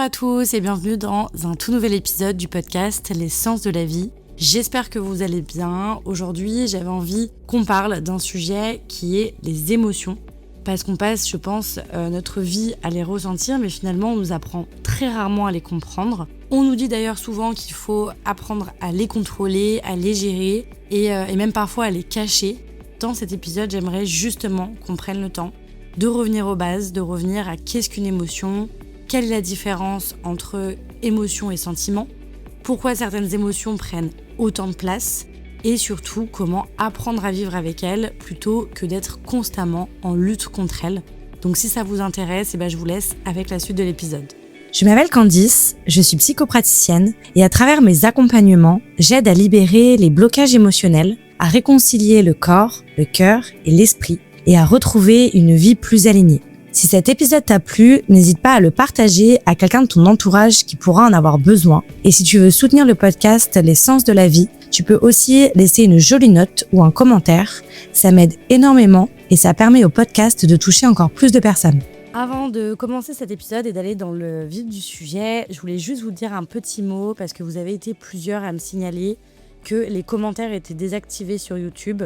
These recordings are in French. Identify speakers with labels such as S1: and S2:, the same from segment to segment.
S1: à tous et bienvenue dans un tout nouvel épisode du podcast Les Sens de la vie. J'espère que vous allez bien. Aujourd'hui, j'avais envie qu'on parle d'un sujet qui est les émotions. Parce qu'on passe, je pense, notre vie à les ressentir, mais finalement, on nous apprend très rarement à les comprendre. On nous dit d'ailleurs souvent qu'il faut apprendre à les contrôler, à les gérer et même parfois à les cacher. Dans cet épisode, j'aimerais justement qu'on prenne le temps de revenir aux bases, de revenir à qu'est-ce qu'une émotion, quelle est la différence entre émotion et sentiment, pourquoi certaines émotions prennent autant de place et surtout comment apprendre à vivre avec elles plutôt que d'être constamment en lutte contre elles. Donc si ça vous intéresse, je vous laisse avec la suite de l'épisode.
S2: Je m'appelle Candice, je suis psychopraticienne et à travers mes accompagnements, j'aide à libérer les blocages émotionnels, à réconcilier le corps, le cœur et l'esprit et à retrouver une vie plus alignée. Si cet épisode t'a plu, n'hésite pas à le partager à quelqu'un de ton entourage qui pourra en avoir besoin. Et si tu veux soutenir le podcast Les Sens de la vie, tu peux aussi laisser une jolie note ou un commentaire. Ça m'aide énormément et ça permet au podcast de toucher encore plus de personnes.
S1: Avant de commencer cet épisode et d'aller dans le vif du sujet, je voulais juste vous dire un petit mot parce que vous avez été plusieurs à me signaler que les commentaires étaient désactivés sur YouTube.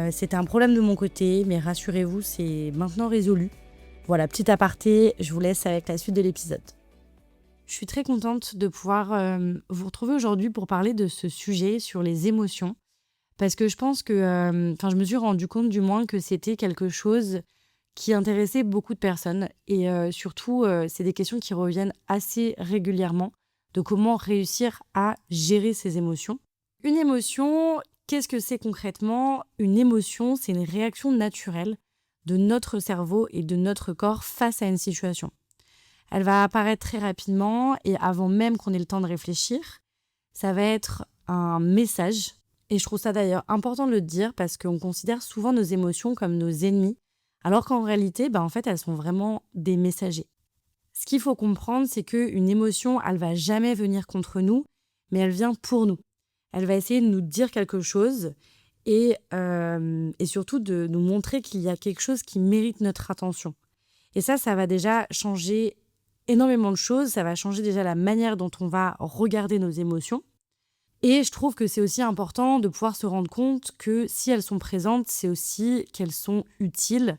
S1: C'était un problème de mon côté, mais rassurez-vous, c'est maintenant résolu. Voilà, petit aparté, je vous laisse avec la suite de l'épisode. Je suis très contente de pouvoir vous retrouver aujourd'hui pour parler de ce sujet sur les émotions. Parce que je pense que, je me suis rendu compte du moins que c'était quelque chose qui intéressait beaucoup de personnes. Et surtout, c'est des questions qui reviennent assez régulièrement de comment réussir à gérer ses émotions. Une émotion, qu'est-ce que c'est concrètement ? Une émotion, c'est une réaction naturelle de notre cerveau et de notre corps face à une situation. Elle va apparaître très rapidement et avant même qu'on ait le temps de réfléchir, ça va être un message. Et je trouve ça d'ailleurs important de le dire parce qu'on considère souvent nos émotions comme nos ennemis, alors qu'en réalité, elles sont vraiment des messagers. Ce qu'il faut comprendre, c'est qu'une émotion, elle va jamais venir contre nous, mais elle vient pour nous. Elle va essayer de nous dire quelque chose et surtout de nous montrer qu'il y a quelque chose qui mérite notre attention. Et ça va déjà changer énormément de choses. Ça va changer déjà la manière dont on va regarder nos émotions. Et je trouve que c'est aussi important de pouvoir se rendre compte que si elles sont présentes, c'est aussi qu'elles sont utiles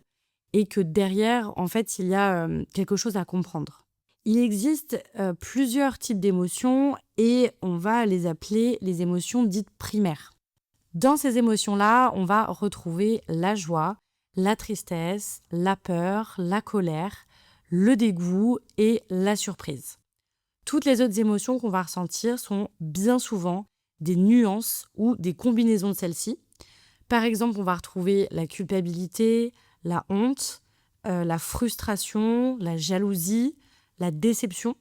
S1: et que derrière, en fait, il y a quelque chose à comprendre. Il existe plusieurs types d'émotions et on va les appeler les émotions dites primaires. Dans ces émotions-là, on va retrouver la joie, la tristesse, la peur, la colère, le dégoût et la surprise. Toutes les autres émotions qu'on va ressentir sont bien souvent des nuances ou des combinaisons de celles-ci. Par exemple, on va retrouver la culpabilité, la honte, la frustration, la jalousie, la déception.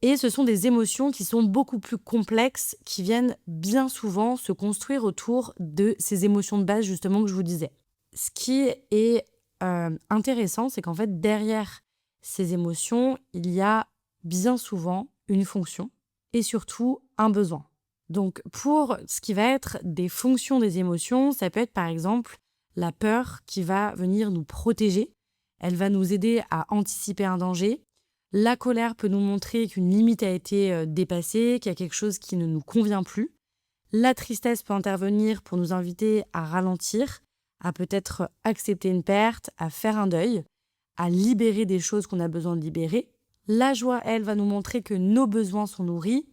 S1: Et ce sont des émotions qui sont beaucoup plus complexes, qui viennent bien souvent se construire autour de ces émotions de base, justement, que je vous disais. Ce qui est intéressant, c'est qu'en fait, derrière ces émotions, il y a bien souvent une fonction et surtout un besoin. Donc, pour ce qui va être des fonctions des émotions, ça peut être par exemple la peur qui va venir nous protéger. Elle va nous aider à anticiper un danger. La colère peut nous montrer qu'une limite a été dépassée, qu'il y a quelque chose qui ne nous convient plus. La tristesse peut intervenir pour nous inviter à ralentir, à peut-être accepter une perte, à faire un deuil, à libérer des choses qu'on a besoin de libérer. La joie, elle, va nous montrer que nos besoins sont nourris,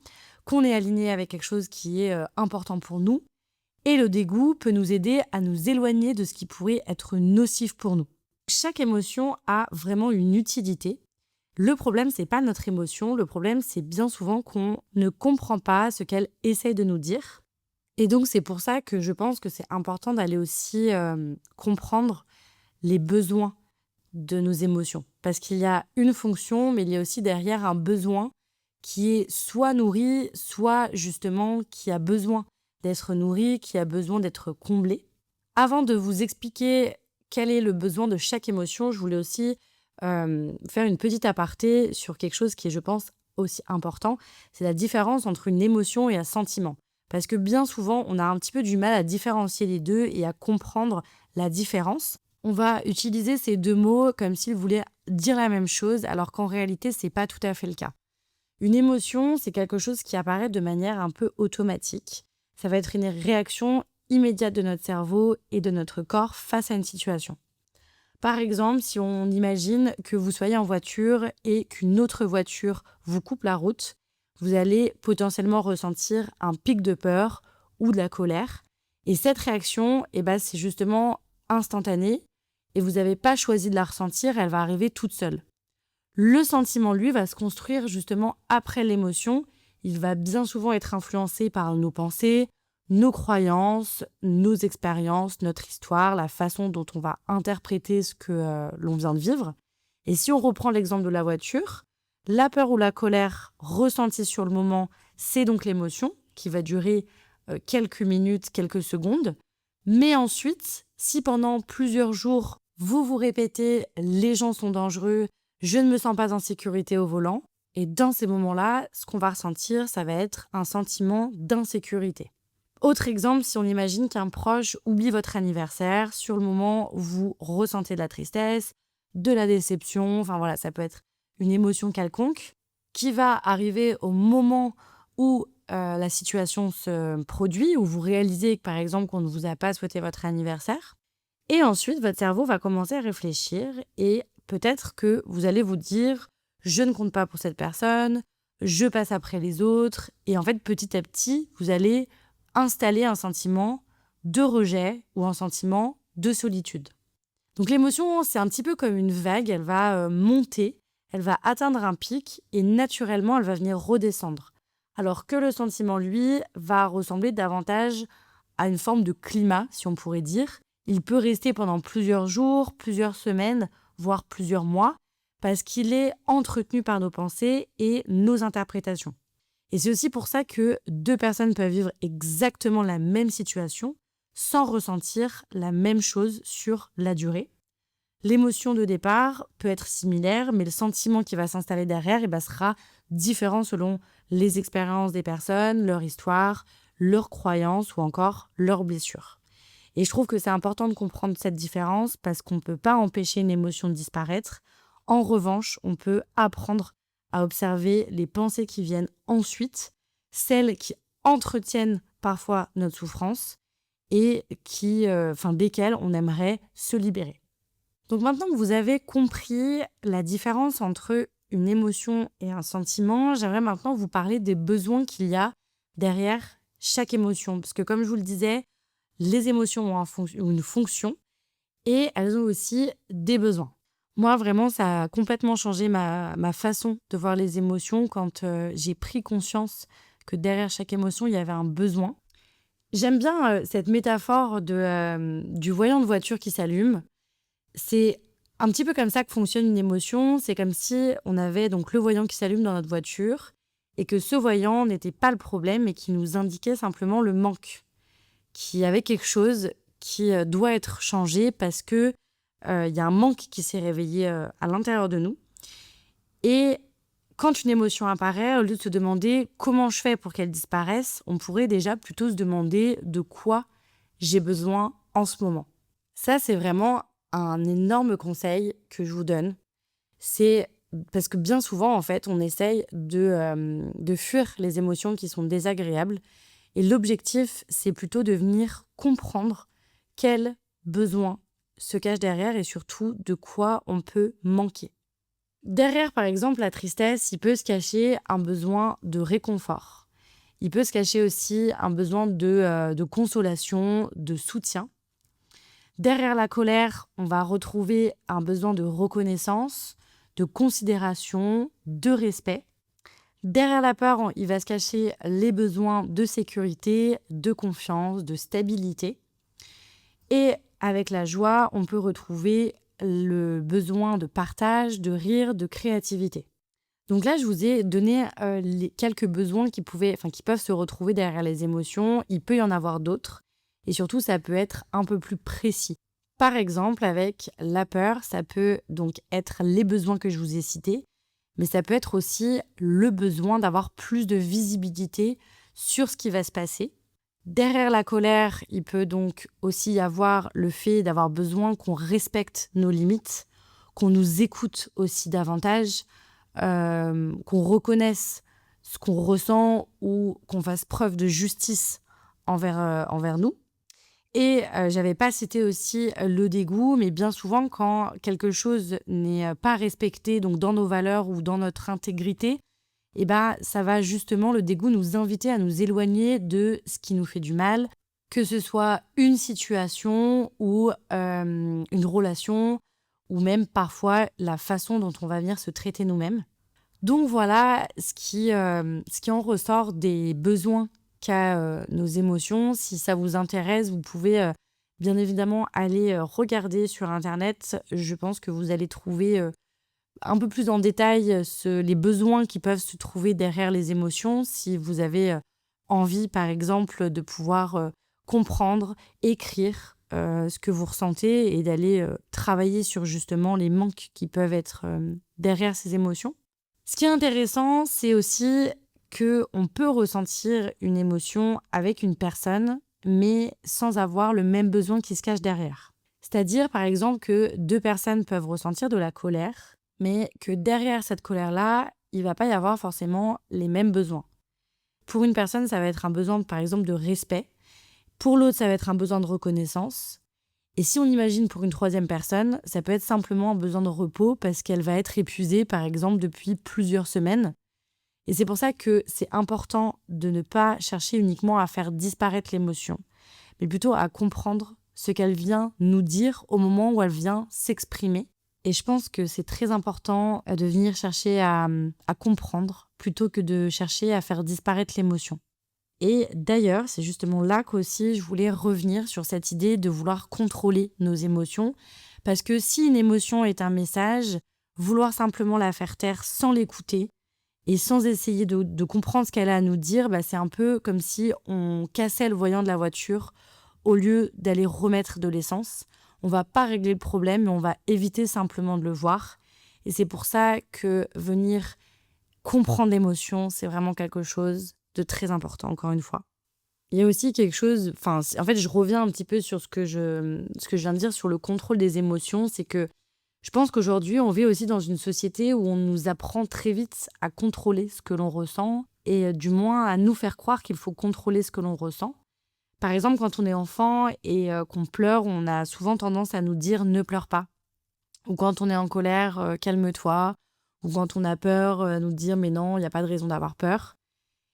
S1: qu'on est aligné avec quelque chose qui est important pour nous. Et le dégoût peut nous aider à nous éloigner de ce qui pourrait être nocif pour nous. Chaque émotion a vraiment une utilité. Le problème, c'est pas notre émotion. Le problème, c'est bien souvent qu'on ne comprend pas ce qu'elle essaye de nous dire. Et donc, c'est pour ça que je pense que c'est important d'aller aussi comprendre les besoins de nos émotions. Parce qu'il y a une fonction, mais il y a aussi derrière un besoin qui est soit nourri, soit justement qui a besoin d'être nourri, qui a besoin d'être comblé. Avant de vous expliquer quel est le besoin de chaque émotion, je voulais aussi faire une petite aparté sur quelque chose qui est, je pense, aussi important. C'est la différence entre une émotion et un sentiment. Parce que bien souvent, on a un petit peu du mal à différencier les deux et à comprendre la différence. On va utiliser ces deux mots comme s'ils voulaient dire la même chose, alors qu'en réalité, c'est pas tout à fait le cas. Une émotion, c'est quelque chose qui apparaît de manière un peu automatique. Ça va être une réaction immédiate de notre cerveau et de notre corps face à une situation. Par exemple, si on imagine que vous soyez en voiture et qu'une autre voiture vous coupe la route, vous allez potentiellement ressentir un pic de peur ou de la colère. Et cette réaction, c'est justement instantané et vous n'avez pas choisi de la ressentir, elle va arriver toute seule. Le sentiment, lui, va se construire justement après l'émotion. Il va bien souvent être influencé par nos pensées, nos croyances, nos expériences, notre histoire, la façon dont on va interpréter ce que l'on vient de vivre. Et si on reprend l'exemple de la voiture, la peur ou la colère ressentie sur le moment, c'est donc l'émotion qui va durer quelques minutes, quelques secondes. Mais ensuite, si pendant plusieurs jours, vous vous répétez « les gens sont dangereux », je ne me sens pas en sécurité au volant. Et dans ces moments-là, ce qu'on va ressentir, ça va être un sentiment d'insécurité. Autre exemple, si on imagine qu'un proche oublie votre anniversaire, sur le moment, vous ressentez de la tristesse, de la déception, ça peut être une émotion quelconque qui va arriver au moment où la situation se produit, où vous réalisez que, par exemple, qu'on ne vous a pas souhaité votre anniversaire. Et ensuite, votre cerveau va commencer à réfléchir et peut-être que vous allez vous dire « je ne compte pas pour cette personne, je passe après les autres ». Et en fait, petit à petit, vous allez installer un sentiment de rejet ou un sentiment de solitude. Donc l'émotion, c'est un petit peu comme une vague, elle va monter, elle va atteindre un pic et naturellement, elle va venir redescendre. Alors que le sentiment, lui, va ressembler davantage à une forme de climat, si on pourrait dire. Il peut rester pendant plusieurs jours, plusieurs semaines, voire plusieurs mois, parce qu'il est entretenu par nos pensées et nos interprétations. Et c'est aussi pour ça que deux personnes peuvent vivre exactement la même situation sans ressentir la même chose sur la durée. L'émotion de départ peut être similaire, mais le sentiment qui va s'installer derrière sera différent selon les expériences des personnes, leur histoire, leurs croyances ou encore leurs blessures. Et je trouve que c'est important de comprendre cette différence parce qu'on ne peut pas empêcher une émotion de disparaître. En revanche, on peut apprendre à observer les pensées qui viennent ensuite, celles qui entretiennent parfois notre souffrance et desquelles on aimerait se libérer. Donc maintenant que vous avez compris la différence entre une émotion et un sentiment, j'aimerais maintenant vous parler des besoins qu'il y a derrière chaque émotion. Parce que comme je vous le disais, les émotions ont une fonction et elles ont aussi des besoins. Moi, vraiment, ça a complètement changé ma façon de voir les émotions quand j'ai pris conscience que derrière chaque émotion, il y avait un besoin. J'aime bien cette métaphore du voyant de voiture qui s'allume. C'est un petit peu comme ça que fonctionne une émotion. C'est comme si on avait donc le voyant qui s'allume dans notre voiture et que ce voyant n'était pas le problème et qui nous indiquait simplement le manque, qu'il y avait quelque chose qui doit être changé parce que y a un manque qui s'est réveillé à l'intérieur de nous. Et quand une émotion apparaît, au lieu de se demander comment je fais pour qu'elle disparaisse, on pourrait déjà plutôt se demander de quoi j'ai besoin en ce moment. Ça, c'est vraiment un énorme conseil que je vous donne. C'est parce que bien souvent, en fait, on essaye de fuir les émotions qui sont désagréables. Et l'objectif, c'est plutôt de venir comprendre quels besoins se cache derrière et surtout de quoi on peut manquer. Derrière, par exemple, la tristesse, il peut se cacher un besoin de réconfort. Il peut se cacher aussi un besoin de consolation, de soutien. Derrière la colère, on va retrouver un besoin de reconnaissance, de considération, de respect. Derrière la peur, il va se cacher les besoins de sécurité, de confiance, de stabilité. Et avec la joie, on peut retrouver le besoin de partage, de rire, de créativité. Donc là, je vous ai donné les quelques besoins qui peuvent se retrouver derrière les émotions. Il peut y en avoir d'autres. Et surtout, ça peut être un peu plus précis. Par exemple, avec la peur, ça peut donc être les besoins que je vous ai cités. Mais ça peut être aussi le besoin d'avoir plus de visibilité sur ce qui va se passer. Derrière la colère, il peut donc aussi y avoir le fait d'avoir besoin qu'on respecte nos limites, qu'on nous écoute aussi davantage, qu'on reconnaisse ce qu'on ressent ou qu'on fasse preuve de justice envers nous. Et j'avais pas cité aussi le dégoût, mais bien souvent quand quelque chose n'est pas respecté donc dans nos valeurs ou dans notre intégrité, et ça va justement, le dégoût, nous inviter à nous éloigner de ce qui nous fait du mal, que ce soit une situation ou une relation, ou même parfois la façon dont on va venir se traiter nous-mêmes. Donc voilà ce qui en ressort des besoins qu'a nos émotions. Si ça vous intéresse, vous pouvez bien évidemment aller regarder sur Internet. Je pense que vous allez trouver un peu plus en détail les besoins qui peuvent se trouver derrière les émotions. Si vous avez envie, par exemple, de pouvoir comprendre, écrire ce que vous ressentez et d'aller travailler sur justement les manques qui peuvent être derrière ces émotions. Ce qui est intéressant, c'est aussi qu'on peut ressentir une émotion avec une personne, mais sans avoir le même besoin qui se cache derrière. C'est-à-dire, par exemple, que deux personnes peuvent ressentir de la colère, mais que derrière cette colère-là, il ne va pas y avoir forcément les mêmes besoins. Pour une personne, ça va être un besoin, par exemple, de respect. Pour l'autre, ça va être un besoin de reconnaissance. Et si on imagine pour une troisième personne, ça peut être simplement un besoin de repos parce qu'elle va être épuisée, par exemple, depuis plusieurs semaines. Et c'est pour ça que c'est important de ne pas chercher uniquement à faire disparaître l'émotion, mais plutôt à comprendre ce qu'elle vient nous dire au moment où elle vient s'exprimer. Et je pense que c'est très important de venir chercher à comprendre plutôt que de chercher à faire disparaître l'émotion. Et d'ailleurs, c'est justement là qu'aussi je voulais revenir sur cette idée de vouloir contrôler nos émotions. Parce que si une émotion est un message, vouloir simplement la faire taire sans l'écouter et sans essayer de comprendre ce qu'elle a à nous dire, c'est un peu comme si on cassait le voyant de la voiture au lieu d'aller remettre de l'essence. On ne va pas régler le problème, mais on va éviter simplement de le voir. Et c'est pour ça que venir comprendre l'émotion, c'est vraiment quelque chose de très important, encore une fois. Il y a aussi quelque chose, en fait, je reviens un petit peu sur ce que je viens de dire sur le contrôle des émotions, c'est que je pense qu'aujourd'hui, on vit aussi dans une société où on nous apprend très vite à contrôler ce que l'on ressent et du moins à nous faire croire qu'il faut contrôler ce que l'on ressent. Par exemple, quand on est enfant et qu'on pleure, on a souvent tendance à nous dire « ne pleure pas ». Ou quand on est en colère, « calme-toi ». Ou quand on a peur, nous dire « mais non, il n'y a pas de raison d'avoir peur ».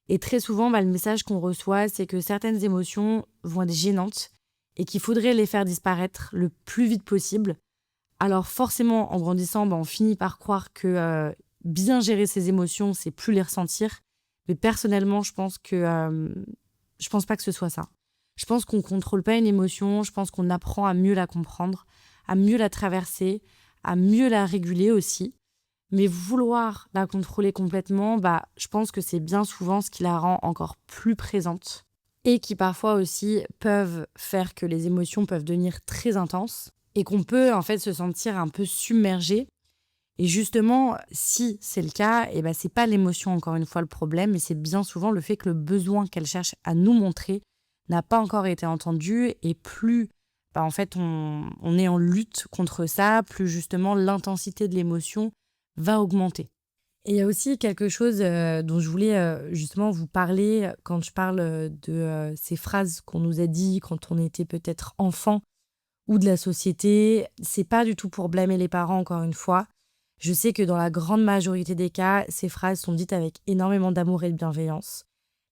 S1: Et très souvent, le message qu'on reçoit, c'est que certaines émotions vont être gênantes et qu'il faudrait les faire disparaître le plus vite possible. Alors forcément, en grandissant, on finit par croire que bien gérer ses émotions, c'est plus les ressentir. Mais personnellement, je pense pas que ce soit ça. Je pense qu'on ne contrôle pas une émotion, je pense qu'on apprend à mieux la comprendre, à mieux la traverser, à mieux la réguler aussi. Mais vouloir la contrôler complètement, je pense que c'est bien souvent ce qui la rend encore plus présente et qui parfois aussi peuvent faire que les émotions peuvent devenir très intenses et qu'on peut en fait se sentir un peu submergé. Et justement, si c'est le cas, c'est pas l'émotion encore une fois le problème, mais c'est bien souvent le fait que le besoin qu'elle cherche à nous montrer n'a pas encore été entendu et plus en fait on est en lutte contre ça, plus justement l'intensité de l'émotion va augmenter. Et il y a aussi quelque chose dont je voulais justement vous parler quand je parle de ces phrases qu'on nous a dit quand on était peut-être enfant ou de la société. C'est pas du tout pour blâmer les parents, encore une fois. Je sais que dans la grande majorité des cas, ces phrases sont dites avec énormément d'amour et de bienveillance.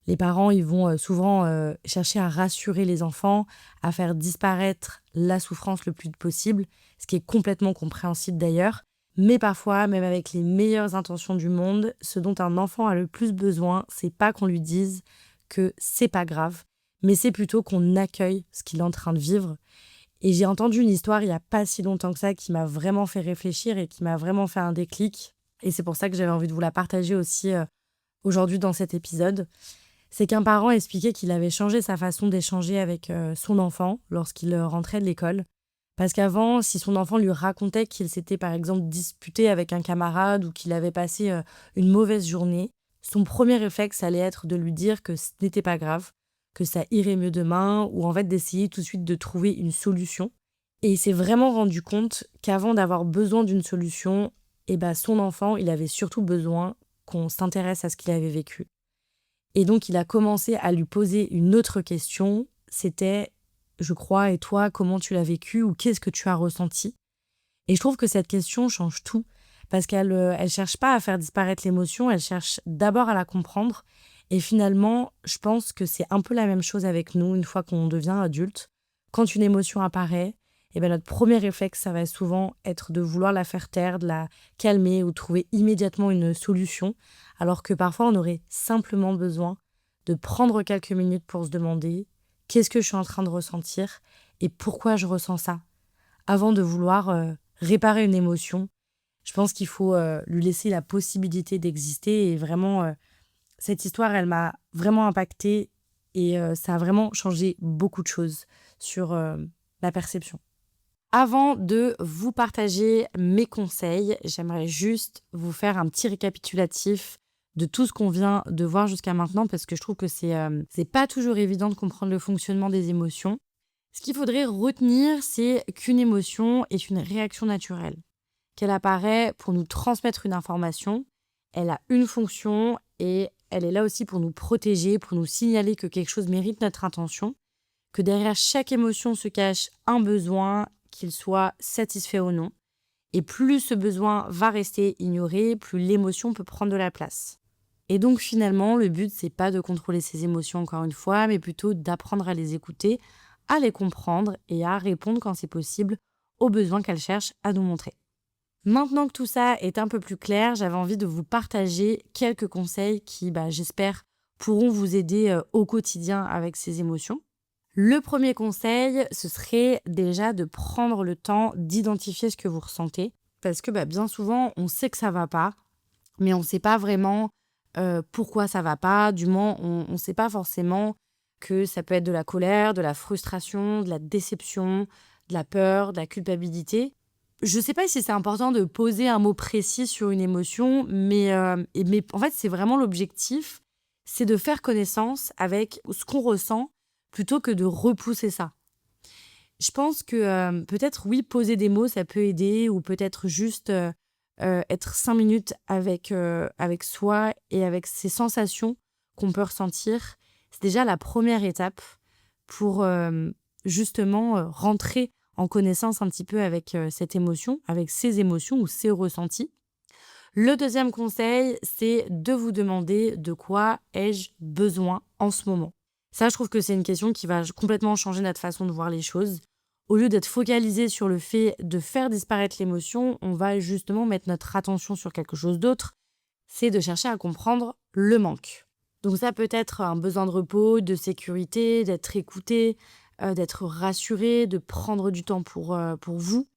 S1: Les parents, ils vont souvent chercher à rassurer les enfants, à faire disparaître la souffrance le plus possible, ce qui est complètement compréhensible d'ailleurs. Mais parfois, même avec les meilleures intentions du monde, ce dont un enfant a le plus besoin, c'est pas qu'on lui dise que c'est pas grave, mais c'est plutôt qu'on accueille ce qu'il est en train de vivre. Et j'ai entendu une histoire il y a pas si longtemps que ça qui m'a vraiment fait réfléchir et qui m'a vraiment fait un déclic. Et c'est pour ça que j'avais envie de vous la partager aussi aujourd'hui dans cet épisode. C'est qu'un parent expliquait qu'il avait changé sa façon d'échanger avec son enfant lorsqu'il rentrait de l'école. Parce qu'avant, si son enfant lui racontait qu'il s'était par exemple disputé avec un camarade ou qu'il avait passé une mauvaise journée, son premier réflexe allait être de lui dire que ce n'était pas grave, que ça irait mieux demain, ou en fait d'essayer tout de suite de trouver une solution. Et il s'est vraiment rendu compte qu'avant d'avoir besoin d'une solution, son enfant, il avait surtout besoin qu'on s'intéresse à ce qu'il avait vécu. Et donc, il a commencé à lui poser une autre question. C'était, je crois, et toi, comment tu l'as vécu ou qu'est-ce que tu as ressenti? Et je trouve que cette question change tout parce qu'elle cherche pas à faire disparaître l'émotion, elle cherche d'abord à la comprendre. Et finalement, je pense que c'est un peu la même chose avec nous une fois qu'on devient adulte. Quand une émotion apparaît, eh ben notre premier réflexe, ça va souvent être de vouloir la faire taire, de la calmer ou trouver immédiatement une solution, alors que parfois on aurait simplement besoin de prendre quelques minutes pour se demander qu'est-ce que je suis en train de ressentir et pourquoi je ressens ça, avant de vouloir réparer une émotion. Je pense qu'il faut lui laisser la possibilité d'exister et vraiment, cette histoire, elle m'a vraiment impactée et ça a vraiment changé beaucoup de choses sur la perception. Avant de vous partager mes conseils, j'aimerais juste vous faire un petit récapitulatif de tout ce qu'on vient de voir jusqu'à maintenant parce que je trouve que c'est pas toujours évident de comprendre le fonctionnement des émotions. Ce qu'il faudrait retenir, c'est qu'une émotion est une réaction naturelle, qu'elle apparaît pour nous transmettre une information, elle a une fonction et elle est là aussi pour nous protéger, pour nous signaler que quelque chose mérite notre attention, que derrière chaque émotion se cache un besoin, qu'il soit satisfait ou non. Et plus ce besoin va rester ignoré, plus l'émotion peut prendre de la place. Et donc finalement, le but, c'est pas de contrôler ces émotions encore une fois, mais plutôt d'apprendre à les écouter, à les comprendre et à répondre quand c'est possible aux besoins qu'elles cherchent à nous montrer. Maintenant que tout ça est un peu plus clair, j'avais envie de vous partager quelques conseils qui, j'espère, pourront vous aider au quotidien avec ces émotions. Le premier conseil, ce serait déjà de prendre le temps d'identifier ce que vous ressentez. Parce que bien souvent, on sait que ça va pas, mais on ne sait pas vraiment pourquoi ça va pas. Du moins, on ne sait pas forcément que ça peut être de la colère, de la frustration, de la déception, de la peur, de la culpabilité. Je ne sais pas si c'est important de poser un mot précis sur une émotion, mais en fait, c'est vraiment l'objectif, c'est de faire connaissance avec ce qu'on ressent plutôt que de repousser ça. Je pense que peut-être, oui, poser des mots, ça peut aider, ou peut-être juste être 5 minutes avec soi et avec ces sensations qu'on peut ressentir. C'est déjà la première étape pour justement rentrer en connaissance un petit peu avec cette émotion, avec ces émotions ou ces ressentis. Le deuxième conseil, c'est de vous demander de quoi ai-je besoin en ce moment. Ça, je trouve que c'est une question qui va complètement changer notre façon de voir les choses. Au lieu d'être focalisé sur le fait de faire disparaître l'émotion, on va justement mettre notre attention sur quelque chose d'autre. C'est de chercher à comprendre le manque. Donc ça peut être un besoin de repos, de sécurité, d'être écouté, d'être rassuré, de prendre du temps pour vous.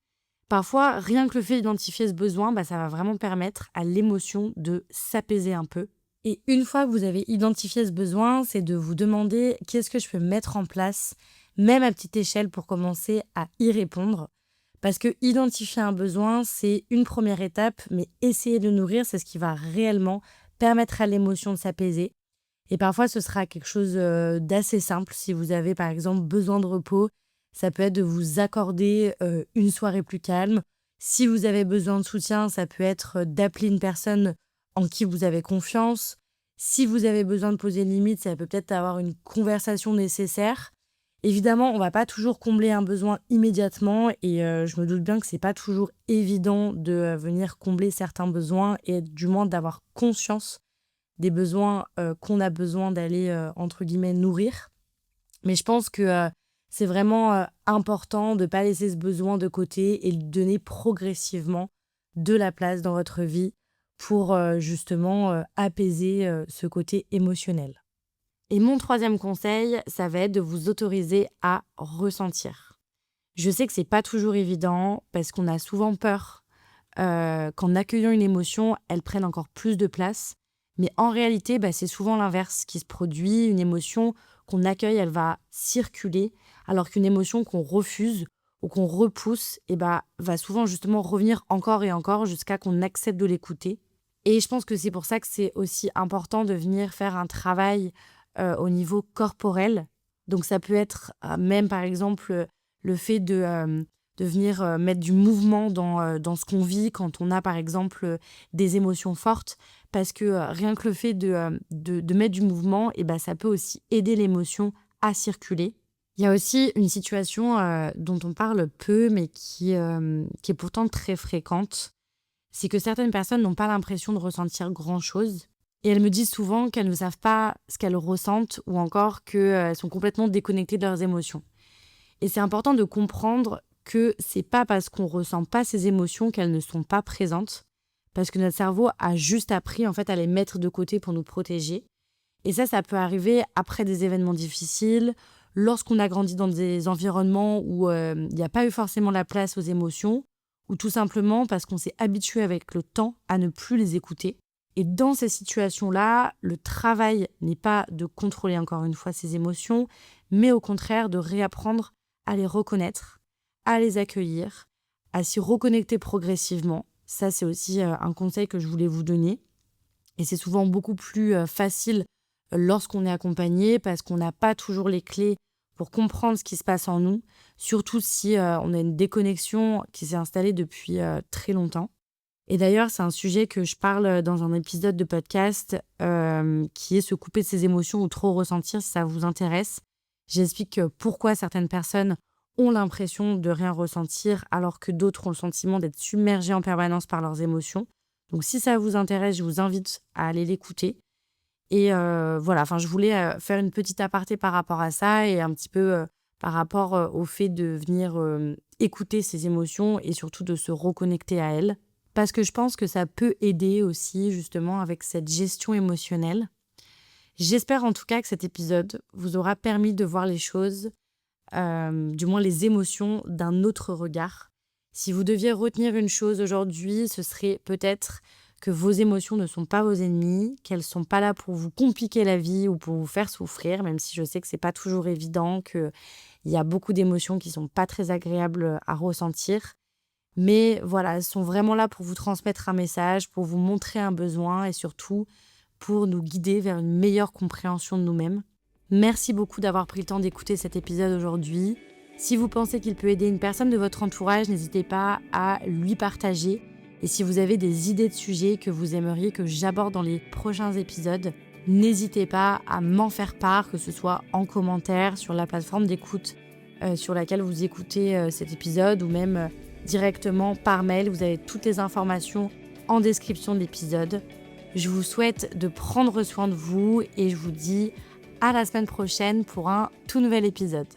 S1: Parfois, rien que le fait d'identifier ce besoin, ça va vraiment permettre à l'émotion de s'apaiser un peu. Et une fois que vous avez identifié ce besoin, c'est de vous demander qu'est-ce que je peux mettre en place, même à petite échelle, pour commencer à y répondre. Parce que identifier un besoin, c'est une première étape, mais essayer de le nourrir, c'est ce qui va réellement permettre à l'émotion de s'apaiser. Et parfois, ce sera quelque chose d'assez simple. Si vous avez, par exemple, besoin de repos, ça peut être de vous accorder une soirée plus calme. Si vous avez besoin de soutien, ça peut être d'appeler une personne en qui vous avez confiance. Si vous avez besoin de poser une limite, ça peut peut-être avoir une conversation nécessaire. Évidemment, on ne va pas toujours combler un besoin immédiatement et je me doute bien que ce n'est pas toujours évident de venir combler certains besoins et du moins d'avoir conscience des besoins qu'on a besoin d'aller, entre guillemets, nourrir. Mais je pense que c'est vraiment important de ne pas laisser ce besoin de côté et de donner progressivement de la place dans votre vie pour justement apaiser ce côté émotionnel. Et mon troisième conseil, ça va être de vous autoriser à ressentir. Je sais que c'est pas toujours évident parce qu'on a souvent peur qu'en accueillant une émotion, elle prenne encore plus de place. Mais en réalité, c'est souvent l'inverse qui se produit. Une émotion qu'on accueille, elle va circuler, alors qu'une émotion qu'on refuse ou qu'on repousse, va souvent justement revenir encore et encore jusqu'à qu'on accepte de l'écouter. Et je pense que c'est pour ça que c'est aussi important de venir faire un travail au niveau corporel. Donc ça peut être même par exemple le fait de de venir mettre du mouvement dans ce qu'on vit quand on a par exemple des émotions fortes, parce que rien que le fait de mettre du mouvement, et ben, ça peut aussi aider l'émotion à circuler. Il y a aussi une situation dont on parle peu, mais qui est pourtant très fréquente. C'est que certaines personnes n'ont pas l'impression de ressentir grand-chose. Et elles me disent souvent qu'elles ne savent pas ce qu'elles ressentent ou encore qu'elles sont complètement déconnectées de leurs émotions. Et c'est important de comprendre que c'est pas parce qu'on ressent pas ces émotions qu'elles ne sont pas présentes, parce que notre cerveau a juste appris en fait à les mettre de côté pour nous protéger. Et ça peut arriver après des événements difficiles, lorsqu'on a grandi dans des environnements où il n'y a pas eu forcément la place aux émotions, ou tout simplement parce qu'on s'est habitué avec le temps à ne plus les écouter. Et dans ces situations-là, le travail n'est pas de contrôler encore une fois ces émotions, mais au contraire de réapprendre à les reconnaître, à les accueillir, à s'y reconnecter progressivement. Ça, c'est aussi un conseil que je voulais vous donner. Et c'est souvent beaucoup plus facile lorsqu'on est accompagné parce qu'on n'a pas toujours les clés pour comprendre ce qui se passe en nous, surtout si on a une déconnexion qui s'est installée depuis très longtemps. Et d'ailleurs, c'est un sujet que je parle dans un épisode de podcast qui est se couper de ses émotions ou trop ressentir si ça vous intéresse. J'explique pourquoi certaines personnes ont l'impression de rien ressentir alors que d'autres ont le sentiment d'être submergées en permanence par leurs émotions. Donc si ça vous intéresse, je vous invite à aller l'écouter. Et voilà, je voulais faire une petite aparté par rapport à ça et un petit peu par rapport au fait de venir écouter ses émotions et surtout de se reconnecter à elles. Parce que je pense que ça peut aider aussi justement avec cette gestion émotionnelle. J'espère en tout cas que cet épisode vous aura permis de voir les choses, du moins les émotions, d'un autre regard. Si vous deviez retenir une chose aujourd'hui, ce serait peut-être que vos émotions ne sont pas vos ennemis, qu'elles ne sont pas là pour vous compliquer la vie ou pour vous faire souffrir, même si je sais que ce n'est pas toujours évident, qu'il y a beaucoup d'émotions qui ne sont pas très agréables à ressentir. Mais voilà, elles sont vraiment là pour vous transmettre un message, pour vous montrer un besoin et surtout pour nous guider vers une meilleure compréhension de nous-mêmes. Merci beaucoup d'avoir pris le temps d'écouter cet épisode aujourd'hui. Si vous pensez qu'il peut aider une personne de votre entourage, n'hésitez pas à lui partager. Et si vous avez des idées de sujets que vous aimeriez que j'aborde dans les prochains épisodes, n'hésitez pas à m'en faire part, que ce soit en commentaire sur la plateforme d'écoute sur laquelle vous écoutez cet épisode ou même directement par mail. Vous avez toutes les informations en description de l'épisode. Je vous souhaite de prendre soin de vous et je vous dis à la semaine prochaine pour un tout nouvel épisode.